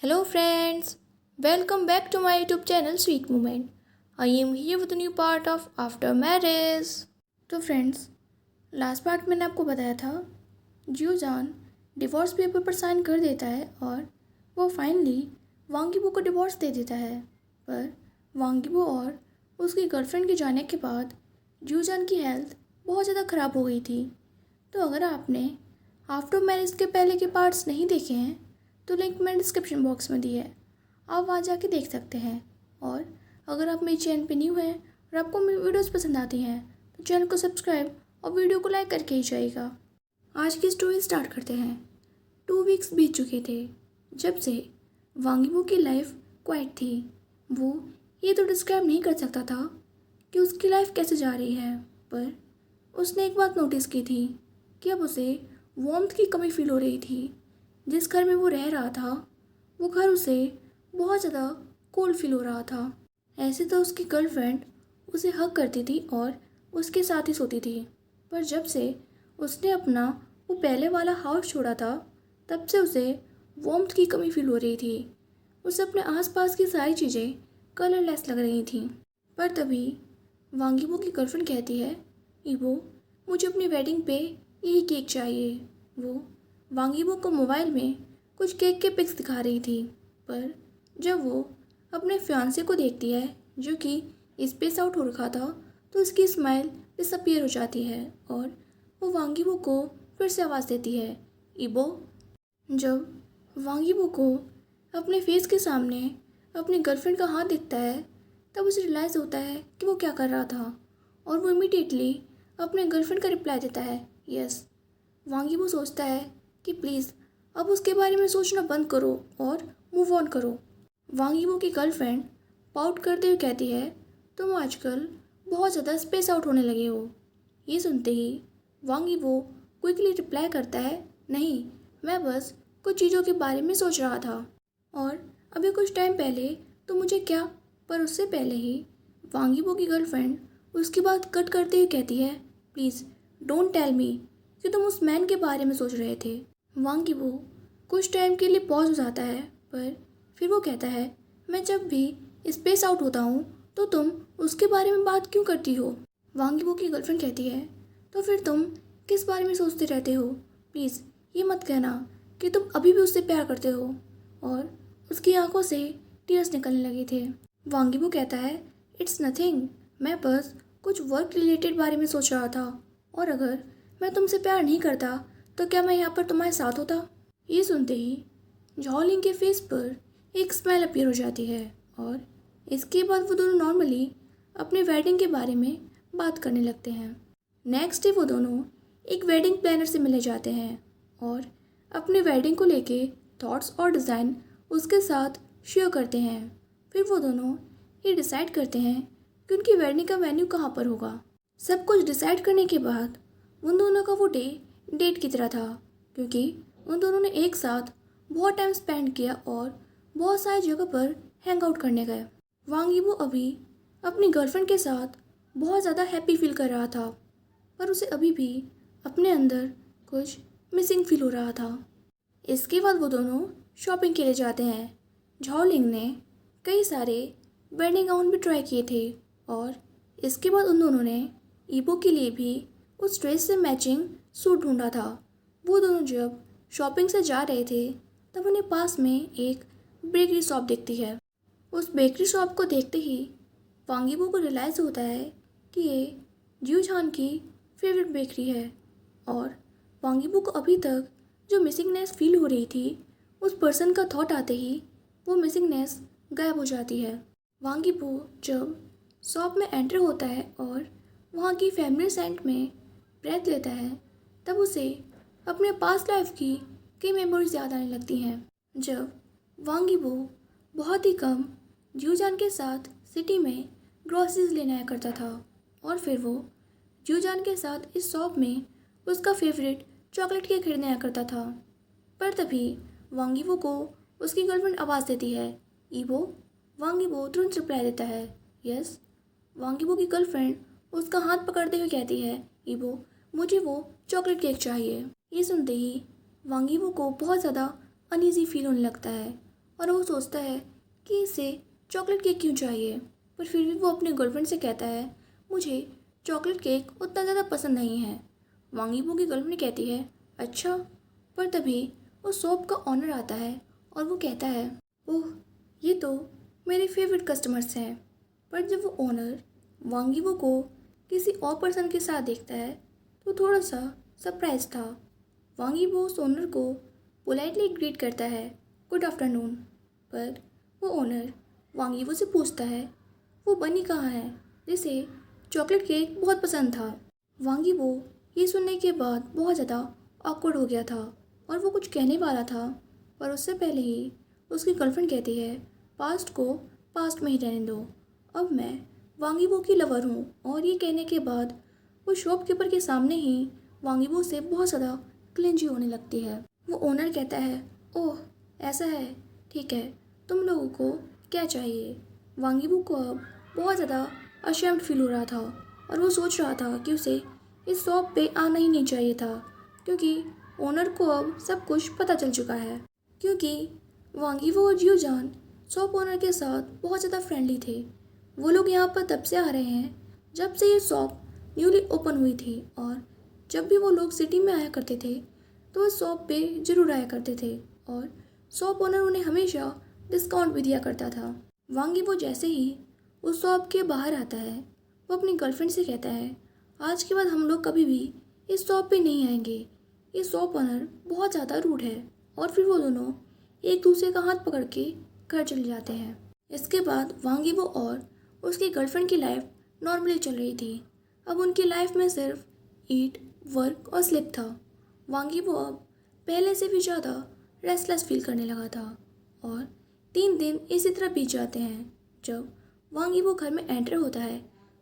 Hello friends, welcome back to my YouTube channel Sweet Moment. I am here with a new part of After Marriage. तो friends, last part मैंने आपको बताया था जियोजान divorce paper पर sign कर देता है और वो फाइनली वांगीबो को डिवोर्स दे देता है। पर वांगीबो और उसकी गर्लफ्रेंड के जाने के बाद जियोजान की हेल्थ बहुत ज़्यादा ख़राब हो गई थी। तो अगर आपने आफ्टर मैरिज के पहले के पार्ट्स नहीं देखे हैं तो लिंक मैंने डिस्क्रिप्शन बॉक्स में दी है, आप वहाँ जाके देख सकते हैं। और अगर आप मेरे चैनल पे न्यू हैं और आपको मेरी वीडियोस पसंद आती हैं तो चैनल को सब्सक्राइब और वीडियो को लाइक करके ही जाइएगा। आज की स्टोरी स्टार्ट करते हैं। 2 वीक्स बीत चुके थे जब से वांगीबो की लाइफ क्वाइट थी। वो ये तो डिस्क्राइब नहीं कर सकता था कि उसकी लाइफ कैसे जा रही है, पर उसने एक बात नोटिस की थी कि अब उसे वार्मथ की कमी फील हो रही थी। जिस घर में वो रह रहा था वो घर उसे बहुत ज़्यादा कोल्ड फील हो रहा था। ऐसे तो उसकी गर्लफ्रेंड उसे हग करती थी और उसके साथ ही सोती थी, पर जब से उसने अपना वो पहले वाला हाउस छोड़ा था तब से उसे वार्मथ की कमी फील हो रही थी। उसे अपने आसपास की सारी चीज़ें कलरलेस लग रही थीं। पर तभी वांगीबो की गर्लफ्रेंड कहती है, ईबो मुझे अपनी वेडिंग पे यही केक चाहिए। वो वांगीबो को मोबाइल में कुछ केक के पिक्स दिखा रही थी, पर जब वो अपने फियांसे को देखती है जो कि स्पेस आउट हो रखा था तो उसकी स्माइल डिसअपीयर हो जाती है और वो वांगीबो को फिर से आवाज़ देती है, ईबो। जब वांगीबो को अपने फेस के सामने अपनी गर्लफ्रेंड का हाथ दिखता है तब उसे रियलाइज़ होता है कि वो क्या कर रहा था और वो इमीडिएटली अपने गर्लफ्रेंड का रिप्लाई देता है, यस। वांगीबो सोचता है कि प्लीज़ अब उसके बारे में सोचना बंद करो और मूव ऑन करो। वांगीबो की गर्लफ्रेंड पाउट करते हुए कहती है, तुम आजकल बहुत ज़्यादा स्पेस आउट होने लगे हो। ये सुनते ही वांगीबो क्विकली रिप्लाई करता है, नहीं, मैं बस कुछ चीज़ों के बारे में सोच रहा था। और अभी कुछ टाइम पहले तो मुझे क्या, पर उससे पहले ही वांगीबो की गर्लफ्रेंड उसकी बात कट करते हुए कहती है, प्लीज़ डोंट टेल मी कि तुम उस मैन के बारे में सोच रहे थे। वांगीबो कुछ टाइम के लिए पॉज हो जाता है, पर फिर वो कहता है, मैं जब भी स्पेस आउट होता हूँ तो तुम उसके बारे में बात क्यों करती हो। वांगीबो की गर्लफ्रेंड कहती है, तो फिर तुम किस बारे में सोचते रहते हो। प्लीज़ ये मत कहना कि तुम अभी भी उससे प्यार करते हो। और उसकी आंखों से टीयर्स निकलने लगे थे। वांगीबो कहता है, इट्स नथिंग, मैं बस कुछ वर्क रिलेटेड बारे में सोच रहा था, और अगर मैं तुमसे प्यार नहीं करता तो क्या मैं यहाँ पर तुम्हारे साथ होता। ये सुनते ही जॉलिंग के फेस पर एक स्माइल अपीयर हो जाती है और इसके बाद वो दोनों नॉर्मली अपने वेडिंग के बारे में बात करने लगते हैं। नेक्स्ट डे वो दोनों एक वेडिंग प्लानर से मिले जाते हैं और अपने वेडिंग को लेके थॉट्स और डिज़ाइन उसके साथ शेयर करते हैं। फिर वो दोनों ये डिसाइड करते हैं कि उनकी वेडिंग का वेन्यू कहाँ पर होगा। सब कुछ डिसाइड करने के बाद उन दोनों का वो डे डेट की तरह था, क्योंकि उन दोनों ने एक साथ बहुत टाइम स्पेंड किया और बहुत सारी जगह पर हैंग आउट करने गए। वांगीबो अभी अपनी गर्लफ्रेंड के साथ बहुत ज़्यादा हैप्पी फील कर रहा था, पर उसे अभी भी अपने अंदर कुछ मिसिंग फील हो रहा था। इसके बाद वो दोनों शॉपिंग के लिए जाते हैं। झॉलिंग ने कई सारे वेडिंग गाउन भी ट्राई किए थे और इसके बाद उन दोनों ने ईबो के लिए भी उस ड्रेस से मैचिंग सूट ढूंढा था। वो दोनों जब शॉपिंग से जा रहे थे तब उन्हें पास में एक बेकरी शॉप दिखती है। उस बेकरी शॉप को देखते ही वांगीबो को रियलाइज़ होता है कि ये जियोजान की फेवरेट बेकरी है और वांगीबो को अभी तक जो मिसिंगनेस फील हो रही थी उस पर्सन का थॉट आते ही वो मिसिंगनेस गायब हो जाती है। वांगीबो जब शॉप में एंटर होता है और वहाँ की फैमिली सेंट में ब्रेथ लेता है तब उसे अपने पास्ट लाइफ की कई मेमोरीज याद आने लगती हैं। जब वांगीबो बहुत ही कम जियोजान के साथ सिटी में ग्रोसरीज लेने आया करता था और फिर वो जियोजान के साथ इस शॉप में उसका फेवरेट चॉकलेट केक खरीदने आया करता था। पर तभी वांगीबो को उसकी गर्लफ्रेंड आवाज़ देती है, ईबो। वांगीबो तुरंत रिप्लाई देता है, यस। वांगीबो की गर्लफ्रेंड उसका हाथ पकड़ते हुए कहती है, ईबो मुझे वो चॉकलेट केक चाहिए। ये सुनते ही वांगीबो को बहुत ज़्यादा अनईजी फील होने लगता है और वो सोचता है कि इसे चॉकलेट केक क्यों चाहिए, पर फिर भी वो अपने गर्लफ्रेंड से कहता है मुझे चॉकलेट केक उतना ज़्यादा पसंद नहीं है। वांग यीबो की गर्लफ्रेंड कहती है अच्छा, पर तभी उस शॉप का ऑनर आता है और वो कहता है ओह, ये तो मेरे फेवरेट कस्टमर्स हैं। पर जब वो ओनर वांग यीबो को किसी और पर्सन के साथ देखता है तो थोड़ा सा सरप्राइज था। वांग यीबो उस ओनर को पोलाइटली ग्रीट करता है गुड आफ्टरनून, पर वो ओनर वांग यीबो से पूछता है वो बनी कहाँ है जिसे चॉकलेट केक बहुत पसंद था। वांग यीबो ये सुनने के बाद बहुत ज़्यादा ऑकवर्ड हो गया था और वो कुछ कहने वाला था, पर उससे पहले ही उसकी गर्लफ्रेंड कहती है पास्ट को पास्ट में ही रहने दो, अब मैं वांग यीबो की लवर हूँ। और ये कहने के बाद वो शॉपकीपर के सामने ही वांग यीबो से बहुत ज़्यादा क्लिंजी होने लगती है। वो ओनर कहता है ओह ऐसा है, ठीक है, तुम लोगों को क्या चाहिए। वांग यीबो को अब बहुत ज़्यादा अशेम्ड फील हो रहा था और वो सोच रहा था कि उसे इस शॉप पे आना ही नहीं चाहिए था, क्योंकि ओनर को अब सब कुछ पता चल चुका है। क्योंकि वांग यीबो और जियो जान शॉप ओनर के साथ बहुत ज़्यादा फ्रेंडली थे। वो लोग यहाँ पर तब से आ रहे हैं जब से ये शॉप न्यूली ओपन हुई थी, और जब भी वो लोग सिटी में आया करते थे तो वो शॉप पे ज़रूर आया करते थे और शॉप ओनर उन्हें हमेशा डिस्काउंट भी दिया करता था। वांग यीबो जैसे ही उस शॉप के बाहर आता है वो अपनी गर्लफ्रेंड से कहता है आज के बाद हम लोग कभी भी इस शॉप पे नहीं आएंगे, ये शॉप ओनर बहुत ज़्यादा रूड है। और फिर वो दोनों एक दूसरे का हाथ पकड़ के घर चले जाते हैं। इसके बाद वांग यीबो और उसकी गर्लफ्रेंड की लाइफ नॉर्मली चल रही थी। अब उनकी लाइफ में सिर्फ ईट, वर्क और स्लिप था। वांग यीबो अब पहले से भी ज़्यादा रेस्टलेस फील करने लगा था और 3 दिन इसी तरह बीत जाते हैं। जब वांग यीबो घर में एंटर होता है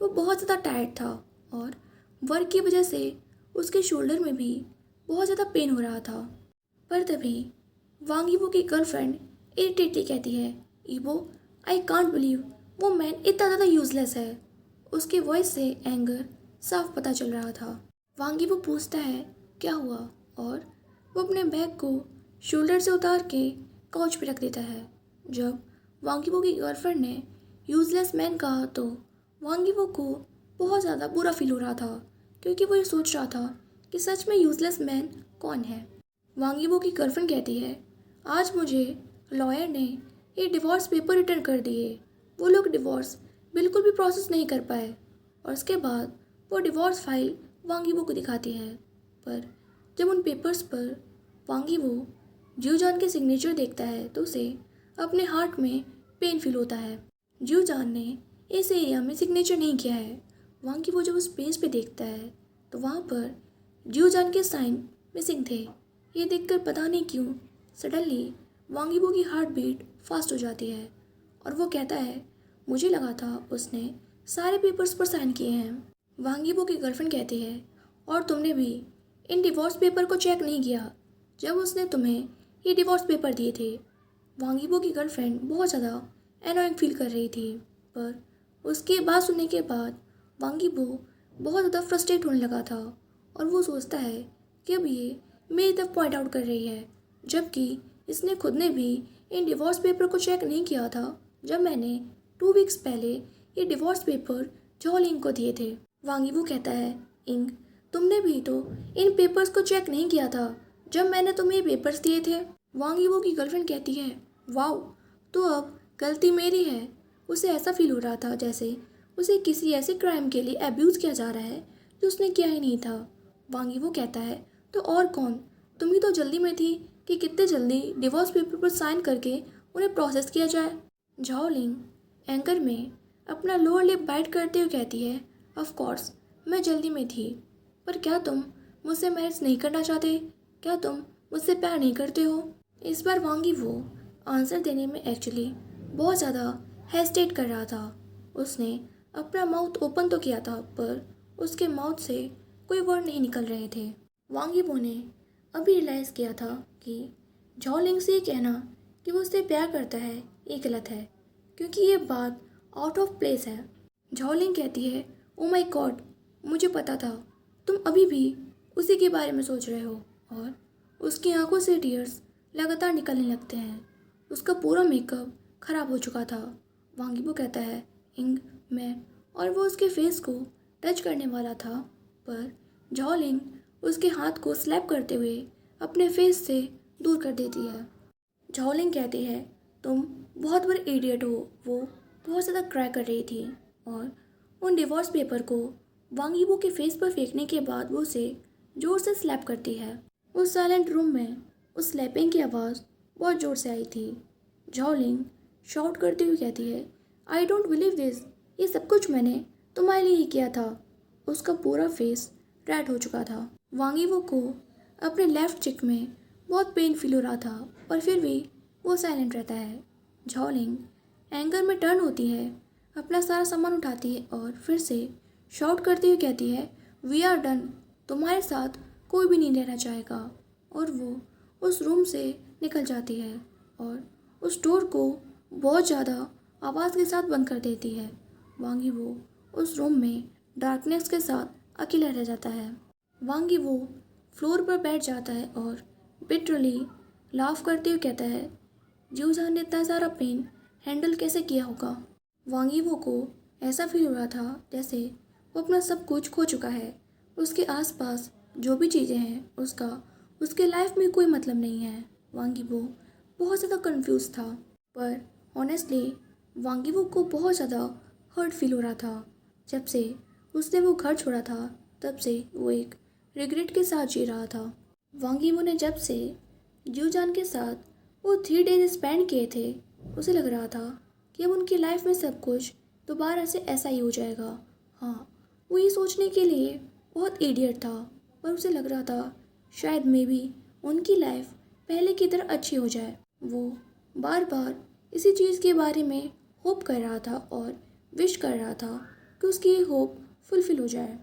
तो वो बहुत ज़्यादा टायर्ड था और वर्क की वजह से उसके शोल्डर में भी बहुत ज़्यादा पेन हो रहा था। पर तभी वांग यीबो की गर्लफ्रेंड इरिटेटली कहती है ईबो, आई कांट बिलीव वो मैन इतना ज़्यादा यूजलेस है। उसके वॉइस से एंगर साफ पता चल रहा था। वांग यीबो पूछता है क्या हुआ, और वो अपने बैग को शोल्डर से उतार के काउच पे रख देता है। जब वांग यीबो की गर्लफ्रेंड ने यूजलेस मैन कहा तो वांग यीबो को बहुत ज़्यादा बुरा फील हो रहा था, क्योंकि वो ये सोच रहा था कि सच में यूजलेस मैन कौन है। वांग यीबो की गर्लफ्रेंड कहती है आज मुझे लॉयर ने ये डिवोर्स पेपर रिटर्न कर दिए। वो लोग डिवोर्स बिल्कुल भी प्रोसेस नहीं कर पाए। और उसके बाद वो डिवोर्स फाइल वांग यीबो को दिखाती है, पर जब उन पेपर्स पर वांग यीबो जियो जान के सिग्नेचर देखता है तो उसे अपने हार्ट में पेन फील होता है। जियो जान ने इस एरिया में सिग्नेचर नहीं किया है। वांग यीबो जब उस पेज पे देखता है तो वहाँ पर जियो जान के साइन मिसिंग थे। ये देखकर पता नहीं क्यों सडनली वांग यीबो की हार्ट बीट फास्ट हो जाती है और वो कहता है मुझे लगा था उसने सारे पेपर्स पर साइन किए हैं। वांग यीबो की गर्लफ्रेंड कहती है और तुमने भी इन डिवोर्स पेपर को चेक नहीं किया जब उसने तुम्हें ये डिवोर्स पेपर दिए थे। वांग यीबो की गर्लफ्रेंड बहुत ज़्यादा एनॉइंग फील कर रही थी, पर उसकी बात सुनने के बाद वांग यीबो बहुत ज़्यादा फ्रस्ट्रेट होने लगा था और वो सोचता है कि अब ये मेरी तरफ पॉइंट आउट कर रही है, जबकि इसने खुद ने भी इन डिवोर्स पेपर को चेक नहीं किया था जब मैंने 2 वीक्स पहले ये डिवोर्स पेपर झोल इंग को दिए थे। वांग यीबो कहता है इंग, तुमने भी तो इन पेपर्स को चेक नहीं किया था जब मैंने तुम्हें ये पेपर्स दिए थे। वांग यीबो की गर्लफ्रेंड कहती है वाओ, तो अब गलती मेरी है। उसे ऐसा फील हो रहा था जैसे उसे किसी ऐसे क्राइम के लिए अब्यूज़ किया जा रहा है जो उसने किया ही नहीं था। वांग यीबो कहता है तो और कौन, तुम ही तो जल्दी में थी कि कितने जल्दी डिवोर्स पेपर पर साइन करके उन्हें प्रोसेस किया जाए। झाओ लिंग एंकर में अपना लोअर लिप बाइट करते हुए कहती है ऑफ कोर्स मैं जल्दी में थी, पर क्या तुम मुझसे मैरिज नहीं करना चाहते? क्या तुम मुझसे प्यार नहीं करते हो? इस बार वांग यीबो आंसर देने में एक्चुअली बहुत ज़्यादा हेजिटेट कर रहा था। उसने अपना माउथ ओपन तो किया था पर उसके माउथ से कोई वर्ड नहीं निकल रहे थे। वांग यीबो ने अभी रियलाइज़ किया था कि झाओ लिंग से ये कहना कि वो उससे प्यार करता है ये गलत है, क्योंकि ये बात आउट ऑफ प्लेस है। झाओ लिंग कहती है ओ माय गॉड, मुझे पता था तुम अभी भी उसी के बारे में सोच रहे हो। और उसकी आंखों से टीयर्स लगातार निकलने लगते हैं उसका पूरा मेकअप खराब हो चुका था। वांग यीबो कहता है इंग मैं, और वो उसके फेस को टच करने वाला था, पर झाओलिंग उसके हाथ को स्लैप करते हुए अपने फेस से दूर कर देती है। झाओलिंग कहती है तुम बहुत बड़े इडियट हो। वो बहुत ज़्यादा क्राई कर रही थी और उन डिवोर्स पेपर को वांग यीबो के फेस पर फेंकने के बाद वो उसे जोर से स्लैप करती है। उस साइलेंट रूम में उस स्लैपिंग की आवाज़ बहुत ज़ोर से आई थी। झाओलिंग शाउट करते हुए कहती है आई डोंट बिलीव दिस, ये सब कुछ मैंने तुम्हारे लिए ही किया था। उसका पूरा फेस रेड हो चुका था। वांग यीबो को अपने लेफ्ट चिक में बहुत पेन फील हो रहा था, और फिर भी वो साइलेंट रहता है। झाओलिंग एंगर में टर्न होती है, अपना सारा सामान उठाती है और फिर से शाउट करते हुए कहती है वी आर डन, तुम्हारे साथ कोई भी नहीं रहना चाहेगा। और वो उस रूम से निकल जाती है और उस डोर को बहुत ज़्यादा आवाज़ के साथ बंद कर देती है। वांग यीबो उस रूम में डार्कनेस के साथ अकेला रह जाता है। वांग यीबो फ्लोर पर बैठ जाता है और बिटरली लाफ करते हुए कहता है जूजान ने इतना सारा पेन हैंडल कैसे किया होगा। वांग यीबो को ऐसा फील हो रहा था जैसे वो अपना सब कुछ खो चुका है। उसके आसपास जो भी चीज़ें हैं उसका उसके लाइफ में कोई मतलब नहीं है। वांग यीबो बहुत ज़्यादा कंफ्यूज था, पर ऑनेस्टली वांग यीबो को बहुत ज़्यादा हर्ट फील हो रहा था। जब से उसने वो घर छोड़ा था तब से वो एक रिग्रेट के साथ जी रहा था। वांग यीबो ने जब से जूजान के साथ वो 3 डेज स्पेंड किए थे, उसे लग रहा था कि अब उनकी लाइफ में सब कुछ दोबारा से ऐसा ही हो जाएगा। हाँ, वो ये सोचने के लिए बहुत इडियट था, पर उसे लग रहा था शायद मे बी उनकी लाइफ पहले की तरह अच्छी हो जाए। वो बार बार इसी चीज़ के बारे में होप कर रहा था और विश कर रहा था कि उसकी ये होप फुलफिल हो जाए।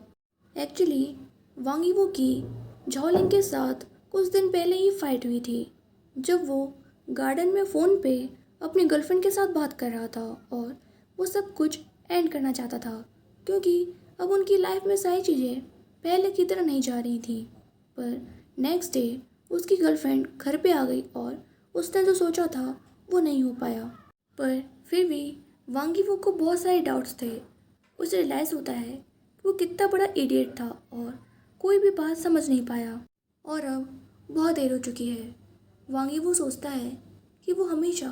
एक्चुअली वांग यीबो की झाओलिंग के साथ कुछ दिन पहले ही फाइट हुई थी, जब वो गार्डन में फ़ोन पे अपनी गर्लफ्रेंड के साथ बात कर रहा था और वो सब कुछ एंड करना चाहता था, क्योंकि अब उनकी लाइफ में सारी चीज़ें पहले की तरह नहीं जा रही थी। पर नेक्स्ट डे उसकी गर्लफ्रेंड घर पे आ गई और उसने जो सोचा था वो नहीं हो पाया। पर फिर भी वांग यीबो को बहुत सारे डाउट्स थे। उसे रियलाइज़ होता है कि वो कितना बड़ा इडियट था और कोई भी बात समझ नहीं पाया, और अब बहुत देर हो चुकी है। वांग यीबो सोचता है कि वो हमेशा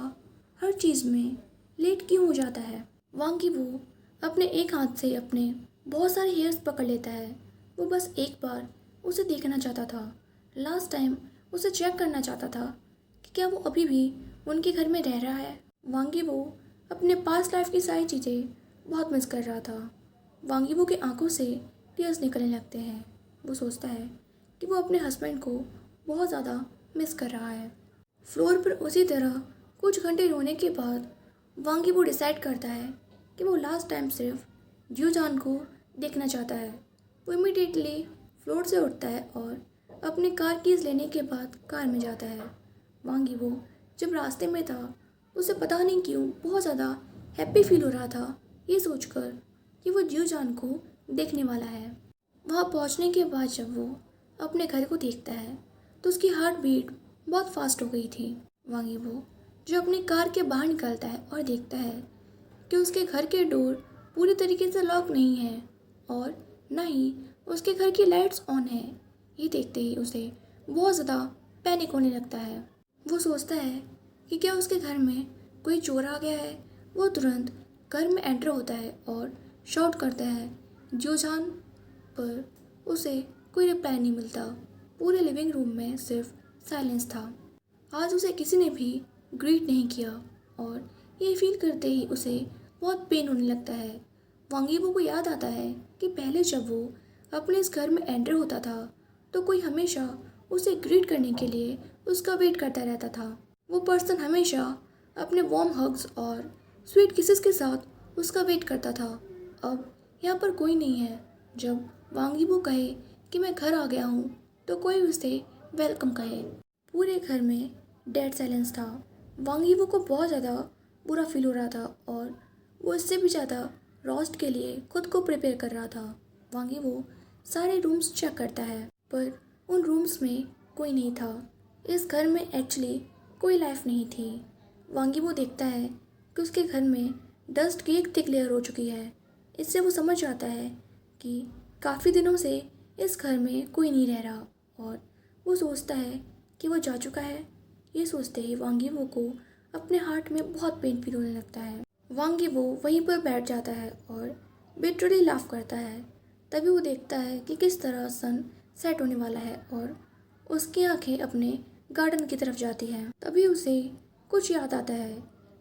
हर चीज़ में लेट क्यों हो जाता है। वांग यीबो अपने एक हाथ से अपने बहुत सारे हेयर्स पकड़ लेता है। वो बस एक बार उसे देखना चाहता था। लास्ट टाइम उसे चेक करना चाहता था कि क्या वो अभी भी उनके घर में रह रहा है। वांग यीबो अपने पास्ट लाइफ की सारी चीज़ें बहुत मिस कर रहा था। वांग यीबो की आंखों से टीयर्स निकलने लगते हैं। वो सोचता है कि वो अपने हस्बैंड को बहुत ज़्यादा मिस कर रहा है। फ्लोर पर उसी तरह कुछ घंटे रोने के बाद वांग यीबो डिसाइड करता है कि वो लास्ट टाइम सिर्फ जूजान को देखना चाहता है। वो इमीडिएटली फ्लोर से उठता है और अपने कार कीज़ लेने के बाद कार में जाता है। वांग यीबो जब रास्ते में था, उसे पता नहीं क्यों बहुत ज़्यादा हैप्पी फील हो रहा था, ये सोचकर कि वो जूजान को देखने वाला है। वहाँ पहुँचने के बाद जब वो अपने घर को देखता है तो उसकी हार्ट बीट बहुत फास्ट हो गई थी। वांग यीबो जो अपनी कार के बाहर निकलता है और देखता है कि उसके घर के डोर पूरी तरीके से लॉक नहीं है और ना ही उसके घर की लाइट्स ऑन है। ये देखते ही उसे बहुत ज़्यादा पैनिक होने लगता है। वो सोचता है कि क्या उसके घर में कोई चोर आ गया है। वो तुरंत घर में एंटर होता है और शॉट करता है जूजान, पर उसे कोई रिप्लाई नहीं मिलता। पूरे लिविंग रूम में सिर्फ साइलेंस था। आज उसे किसी ने भी ग्रीट नहीं किया, और ये फील करते ही उसे बहुत पेन होने लगता है। वांग यीबो को याद आता है कि पहले जब वो अपने इस घर में एंटर होता था तो कोई हमेशा उसे ग्रीट करने के लिए उसका वेट करता रहता था। वो पर्सन हमेशा अपने वार्म हग्स और स्वीट किसेस के साथ उसका वेट करता था। अब यहाँ पर कोई नहीं है। जब वांग यीबो कहे कि मैं घर आ गया हूँ तो कोई उसे वेलकम कहे। पूरे घर में डेड साइलेंस था। वांग यीबो को बहुत ज़्यादा बुरा फील हो रहा था और वो इससे भी ज़्यादा रोस्ट के लिए खुद को प्रिपेयर कर रहा था। वांग यीबो सारे रूम्स चेक करता है, पर उन रूम्स में कोई नहीं था। इस घर में एक्चुअली कोई लाइफ नहीं थी। वांगीबो देखता है कि उसके घर में डस्ट की एक थिक लेयर हो चुकी है। इससे वो समझ जाता है कि काफ़ी दिनों से इस घर में कोई नहीं रह रहा और वो सोचता है कि वो जा चुका है। ये सोचते ही वांगीबो को अपने हार्ट में बहुत पेन फील होने लगता है। वांगीबो वहीं पर बैठ जाता है और बिटरली लाफ करता है। तभी वो देखता है कि किस तरह सन सेट होने वाला है और उसकी आंखें अपने गार्डन की तरफ जाती हैं। तभी उसे कुछ याद आता है।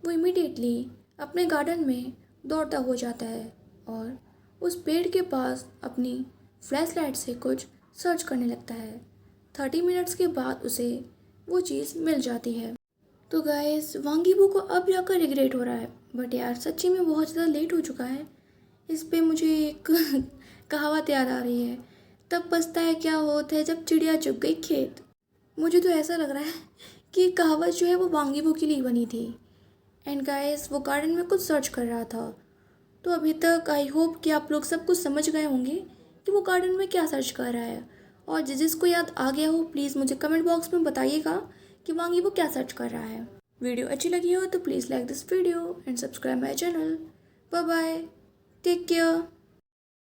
वो इमीडिएटली अपने गार्डन में दौड़ता हो जाता है और उस पेड़ के पास अपनी फ्लैश लाइट से कुछ सर्च करने लगता है। 30 मिनट्स के बाद उसे वो चीज़ मिल जाती है। तो गाइस वांगीबो को अब जाकर रिग्रेट हो रहा है, बट यार सच्ची में बहुत ज़्यादा लेट हो चुका है। इस पे मुझे एक कहावत याद आ रही है, तब पछताए क्या होता है जब चिड़िया चुग गई खेत। मुझे तो ऐसा लग रहा है कि ये कहावत जो है वो वांगीबो के लिए बनी थी। एंड गाइस वो गार्डन में कुछ सर्च कर रहा था। तो अभी तक आई होप कि आप लोग सब कुछ समझ गए होंगे कि वो गार्डन में क्या सर्च कर रहा है। और जिसको याद आ गया हो प्लीज़ मुझे कमेंट बॉक्स में बताइएगा कि वांगीबो क्या सर्च कर रहा है। वीडियो अच्छी लगी हो तो please like this video and subscribe my channel. Bye bye, take care.